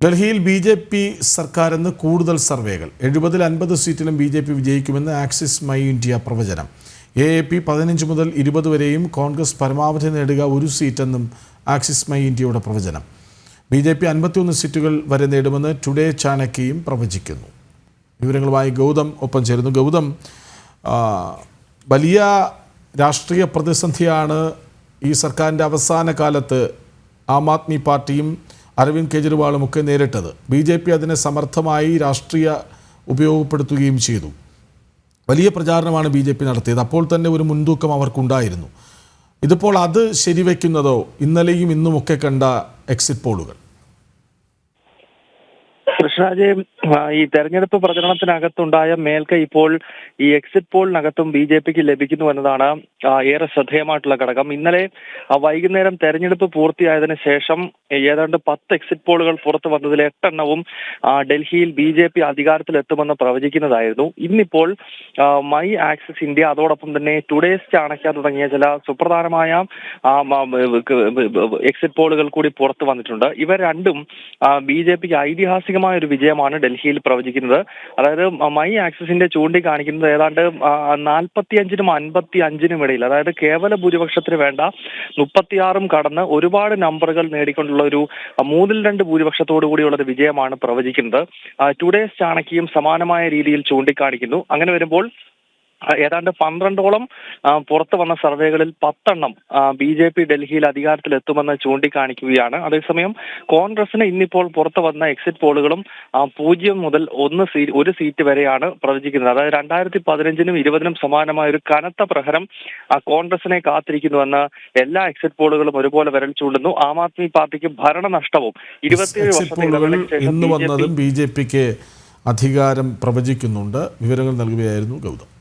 ഡൽഹിയിൽ ബി.ജെ.പി. സർക്കാരെന്ന് കൂടുതൽ സർവേകൾ 70-50 സീറ്റിലും ബി.ജെ.പി. വിജയിക്കുമെന്ന് ആക്സിസ് മൈ ഇന്ത്യ പ്രവചനം. എ.പി. 15 മുതൽ 20 വരെയും കോൺഗ്രസ് പരമാവധി നേടുക 1 സീറ്റെന്നും ആക്സിസ് മൈ ഇന്ത്യയുടെ പ്രവചനം. ബി.ജെ.പി. 51 സീറ്റുകൾ വരെ നേടുമെന്ന് ടുഡേ ചാണക്യയും പ്രവചിക്കുന്നു. വിവരങ്ങളുമായി ഗൗതം ഒപ്പം ചേരുന്നു. ഗൗതം, വലിയ രാഷ്ട്രീയ പ്രതിസന്ധിയാണ് ഈ സർക്കാരിൻ്റെ അവസാന കാലത്ത് ആം ആദ്മി പാർട്ടിയും അരവിന്ദ് കെജ്രിവാളും ഒക്കെ നേരിട്ടത്. ബി.ജെ.പി. അതിനെ സമർത്ഥമായി രാഷ്ട്രീയ ഉപയോഗപ്പെടുത്തുകയും ചെയ്തു. വലിയ പ്രചാരണമാണ് ബി.ജെ.പി. നടത്തിയത്. അപ്പോൾ തന്നെ ഒരു മുൻതൂക്കം അവർക്കുണ്ടായിരുന്നു. ഇതിപ്പോൾ അത് ശരിവെക്കുന്നതോ ഇന്നലെയും ഇന്നുമൊക്കെ കണ്ട എക്സിറ്റ് പോളുകൾ? കൃഷ്ണരാജ്, ഈ തെരഞ്ഞെടുപ്പ് പ്രചരണത്തിനകത്തുണ്ടായ മേൽക്കൈ ഇപ്പോൾ ഈ എക്സിറ്റ് പോളിനകത്തും ബി.ജെ.പിക്ക് ലഭിക്കുന്നു എന്നതാണ് ഏറെ ശ്രദ്ധേയമായിട്ടുള്ള ഘടകം. ഇന്നലെ വൈകുന്നേരം തെരഞ്ഞെടുപ്പ് പൂർത്തിയായതിനു ശേഷം ഏതാണ്ട് 10 എക്സിറ്റ് പോളുകൾ പുറത്തു വന്നതിൽ 8 എണ്ണവും ഡൽഹിയിൽ ബി.ജെ.പി. അധികാരത്തിലെത്തുമെന്ന് പ്രവചിക്കുന്നതായിരുന്നു. ഇന്നിപ്പോൾ മൈ ആക്സിസ് ഇന്ത്യ, അതോടൊപ്പം തന്നെ ടുഡേസ് ചാണക്യ തുടങ്ങിയ ചില സുപ്രധാനമായ എക്സിറ്റ് പോളുകൾ കൂടി പുറത്തു വന്നിട്ടുണ്ട്. ഇവ രണ്ടും ബി.ജെ.പിക്ക് ഐതിഹാസികമായ ഒരു വിജയമാണ് ഡൽഹിയിൽ പ്രവചിക്കുന്നത്. അതായത് മൈ ആക്സിസിന്റെ ചൂണ്ടിക്കാണിക്കുന്നത് ഏതാണ്ട് 45-നും 55-നും ഇടയിൽ, അതായത് കേവല ഭൂരിപക്ഷത്തിന് വേണ്ട 36-ഉം കടന്ന് ഒരുപാട് നമ്പറുകൾ നേടിക്കൊണ്ടുള്ള ഒരു 3-2 ഭൂരിപക്ഷത്തോടു കൂടിയുള്ള ഒരു വിജയമാണ് പ്രവചിക്കുന്നത്. ടുഡേസ് ചാണക്യയും സമാനമായ രീതിയിൽ ചൂണ്ടിക്കാണിക്കുന്നു. അങ്ങനെ വരുമ്പോൾ ഏതാണ്ട് 12ഓളം പുറത്തു വന്ന സർവേകളിൽ 10 എണ്ണം ബി.ജെ.പി. ഡൽഹിയിൽ അധികാരത്തിലെത്തുമെന്ന് ചൂണ്ടിക്കാണിക്കുകയാണ്. അതേസമയം കോൺഗ്രസിന് ഇന്നിപ്പോൾ പുറത്തു വന്ന എക്സിറ്റ് പോളുകളും 0 മുതൽ 1 സീറ്റ് വരെയാണ് പ്രവചിക്കുന്നത്. അതായത് 2015-നും 20-നും സമാനമായ ഒരു കനത്ത പ്രഹരം കോൺഗ്രസിനെ കാത്തിരിക്കുന്നുവെന്ന് എല്ലാ എക്സിറ്റ് പോളുകളും ഒരുപോലെ വിരൽ ചൂണ്ടുന്നു. ആം ആദ്മി പാർട്ടിക്ക് ഭരണനഷ്ടവും 27 വർഷത്തെ ബി.ജെ.പിക്ക് അധികാരം പ്രവചിക്കുന്നുണ്ട്. വിവരങ്ങൾ നൽകുകയായിരുന്നു ഗൗതം.